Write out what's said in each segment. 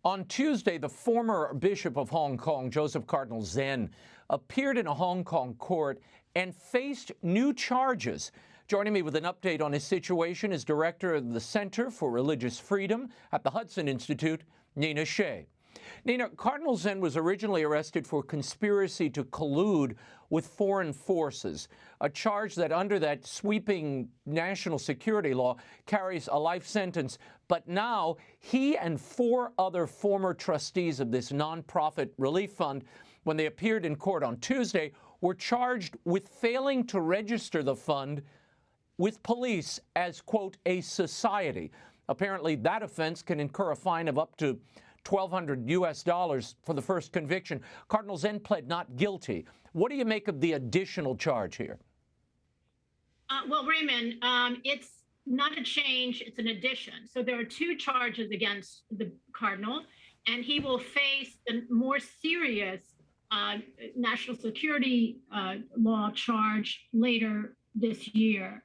On Tuesday, the former Bishop of Hong Kong, Joseph Cardinal Zen, appeared in a Hong Kong court and faced new charges. Joining me with an update on his situation is Director of the Center for Religious Freedom at the Hudson Institute, Nina Shea. Nina, Cardinal Zen was originally arrested for conspiracy to collude with foreign forces, a charge that under that sweeping national security law carries a life sentence. But now he and 4 other former trustees of this nonprofit relief fund, when they appeared in court on Tuesday, were charged with failing to register the fund with police as, quote, a society. Apparently, that offense can incur a fine of up to $1,200 for the first conviction. Cardinal Zen pled not guilty. What do you make of the additional charge here? Well, Raymond, it's not a change, it's an addition. So there are 2 charges against the Cardinal, and he will face the more serious national security law charge later this year.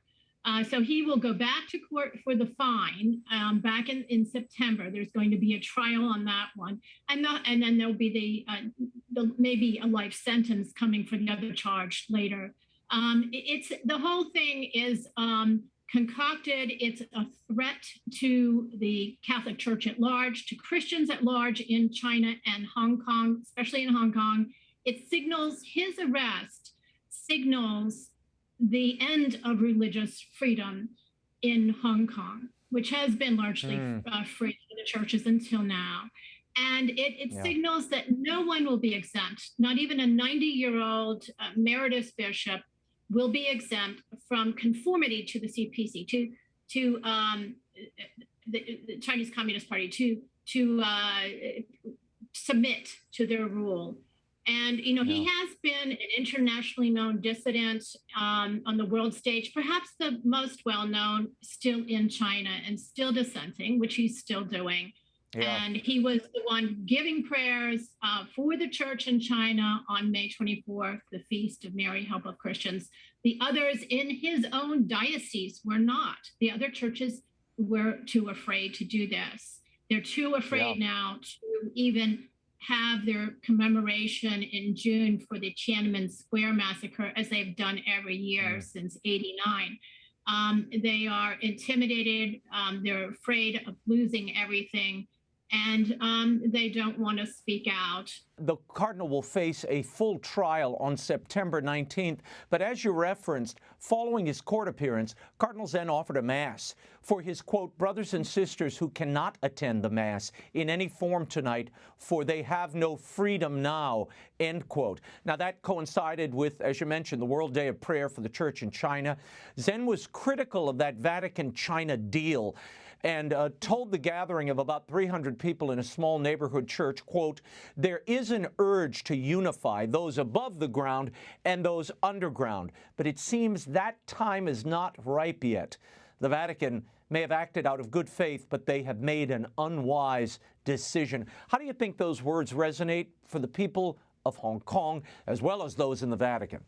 So he will go back to court for the fine back in September. There's going to be a trial on that one. And then there'll be the maybe a life sentence coming for the other charge later. It's the whole thing is concocted. It's a threat to the Catholic Church at large, to Christians at large in China and Hong Kong, especially in Hong Kong. It signals his arrest, signals the end of religious freedom in Hong Kong, which has been largely free for the churches until now. And it signals that no one will be exempt. Not even a 90-year-old emeritus bishop will be exempt from conformity to the CPC, to the Chinese Communist Party, to submit to their rule. And, you know, he has been an internationally known dissident on the world stage, perhaps the most well-known still in China and still dissenting, which he's still doing. Yeah. And he was the one giving prayers for the church in China on May 24th, the Feast of Mary, Help of Christians. The others in his own diocese were not. The other churches were too afraid to do this. They're too afraid now to even have their commemoration in June for the Tiananmen Square massacre, as they've done every year since '89. They are intimidated. They're afraid of losing everything, and they don't want to speak out. The Cardinal will face a full trial on September 19th, but as you referenced, following his court appearance, Cardinal Zen offered a Mass for his, quote, brothers and sisters who cannot attend the Mass in any form tonight, for they have no freedom now, end quote. Now, that coincided with, as you mentioned, the World Day of Prayer for the Church in China. Zen was critical of that Vatican-China deal and told the gathering of about 300 people in a small neighborhood church, quote, there is an urge to unify those above the ground and those underground, but it seems that time is not ripe yet. The Vatican may have acted out of good faith, but they have made an unwise decision. How do you think those words resonate for the people of Hong Kong as well as those in the Vatican?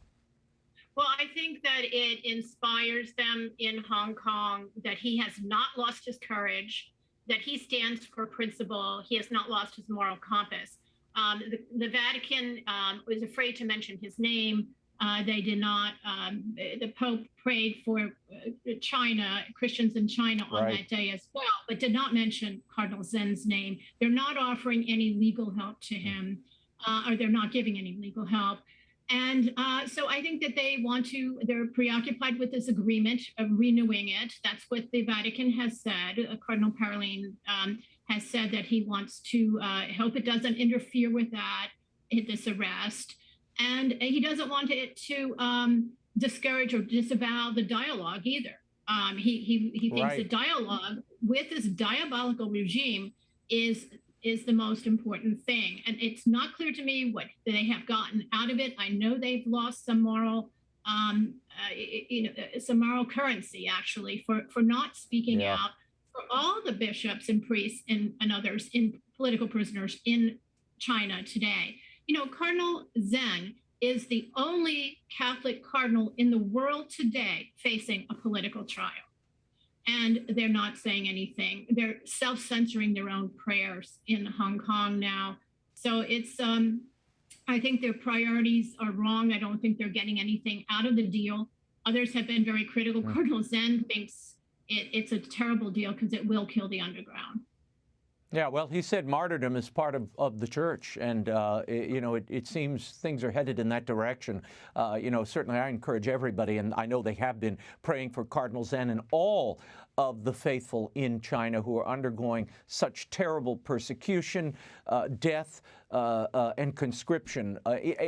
Well, I think that it inspires them in Hong Kong that he has not lost his courage, that he stands for principle. He has not lost his moral compass. The Vatican was afraid to mention his name. They did not. The Pope prayed for China, Christians in China on that day as well, but did not mention Cardinal Zen's name. They're not offering any legal help to him, or they're not giving any legal help. And so I think that they're preoccupied with this agreement of renewing it. That's what the Vatican has said. Cardinal Parolin has said that he wants to hope it doesn't interfere with this arrest. And he doesn't want it to discourage or disavow the dialogue either. He thinks the dialogue with this diabolical regime is the most important thing. And it's not clear to me what they have gotten out of it. I know they've lost some moral, some moral currency, actually, for not speaking out for all the bishops and priests and others in political prisoners in China today. You know, Cardinal Zen is the only Catholic cardinal in the world today facing a political trial. and they're not saying anything. They're self-censoring their own prayers in Hong Kong now. So it's, I think their priorities are wrong. I don't think they're getting anything out of the deal. Others have been very critical. Cardinal Zen thinks it's a terrible deal because it will kill the underground. Yeah, well, he said martyrdom is part of the church, and it seems things are headed in that direction. Certainly I encourage everybody, and I know they have been praying for Cardinal Zen and all of the faithful in China who are undergoing such terrible persecution, death, and conscription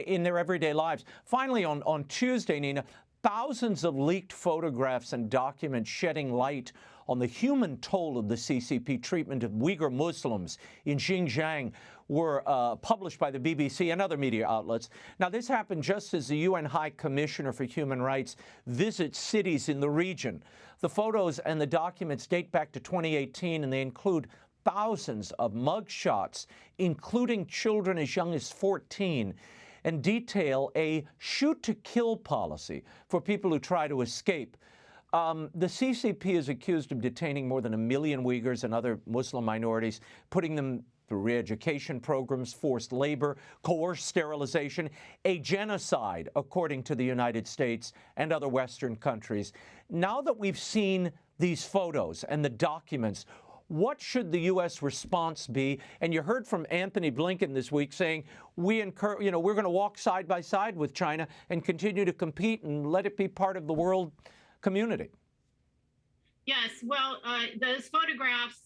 in their everyday lives. Finally, on Tuesday, Nina, thousands of leaked photographs and documents shedding light on the human toll of the CCP treatment of Uyghur Muslims in Xinjiang were published by the BBC and other media outlets. Now, this happened just as the UN High Commissioner for Human Rights visits cities in the region. The photos and the documents date back to 2018, and they include thousands of mugshots, including children as young as 14, and detail a shoot-to-kill policy for people who try to escape. The CCP is accused of detaining more than 1 million Uyghurs and other Muslim minorities, putting them through re-education programs, forced labor, coerced sterilization, a genocide, according to the United States and other Western countries. Now that we've seen these photos and the documents, what should the U.S. response be? And you heard from Anthony Blinken this week saying we're going to walk side by side with China and continue to compete and let it be part of the world community. Yes, well, those photographs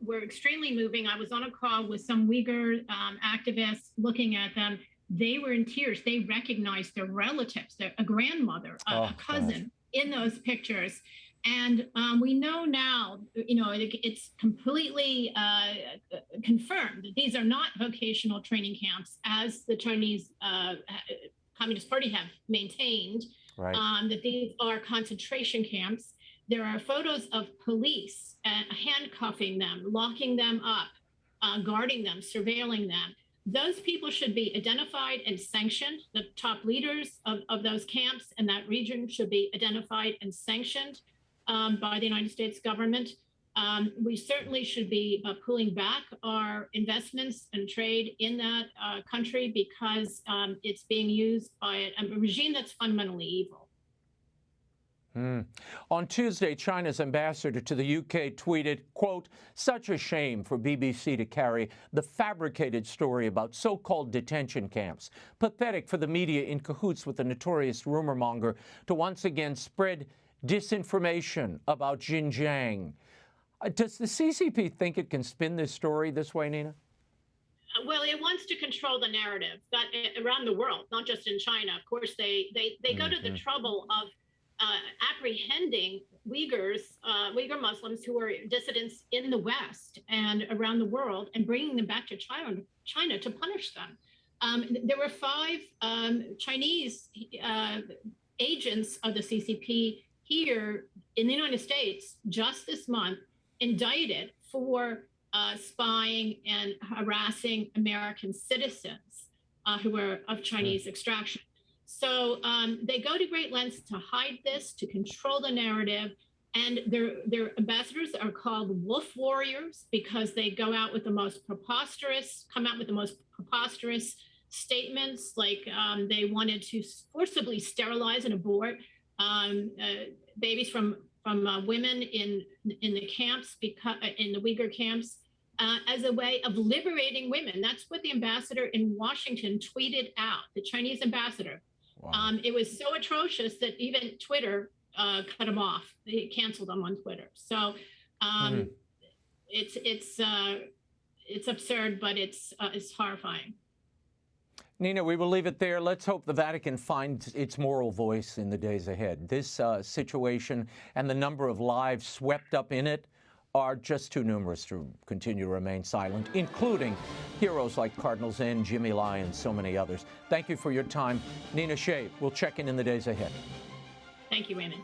were extremely moving. I was on a call with some Uyghur activists looking at them. They were in tears. They recognized their relatives, a grandmother, a cousin in those pictures. And we know now, it's completely confirmed that these are not vocational training camps, as the Chinese Communist Party have maintained. Right. That these are concentration camps. There are photos of police handcuffing them, locking them up, guarding them, surveilling them. Those people should be identified and sanctioned. The top leaders of those camps in that region should be identified and sanctioned by the United States government. We certainly should be pulling back our investments and trade in that country because it's being used by a regime that's fundamentally evil. On Tuesday, China's ambassador to the UK tweeted, quote, "Such a shame for BBC to carry the fabricated story about so-called detention camps. Pathetic for the media in cahoots with the notorious rumor monger to once again spread disinformation about Xinjiang." Does the CCP think it can spin this story this way, Nina? Well, it wants to control the narrative that around the world, not just in China. Of course, they go to the trouble of apprehending Uyghur Muslims who are dissidents in the West and around the world and bringing them back to China to punish them. There were 5 Chinese agents of the CCP here in the United States just this month indicted for spying and harassing American citizens who were of Chinese extraction. So they go to great lengths to hide this, to control the narrative. And their ambassadors are called wolf warriors because they come out with the most preposterous statements, like they wanted to forcibly sterilize and abort babies from women in the camps, in the Uyghur camps, as a way of liberating women. That's what the ambassador in Washington tweeted out, the Chinese ambassador. Wow. It was so atrocious that even Twitter cut him off. They canceled him on Twitter. So it's absurd, but it's horrifying. Nina, we will leave it there. Let's hope the Vatican finds its moral voice in the days ahead. This situation and the number of lives swept up in it are just too numerous to continue to remain silent, including heroes like Cardinal Zen, Jimmy Lai, and so many others. Thank you for your time. Nina Shea, we'll check in the days ahead. Thank you, Raymond.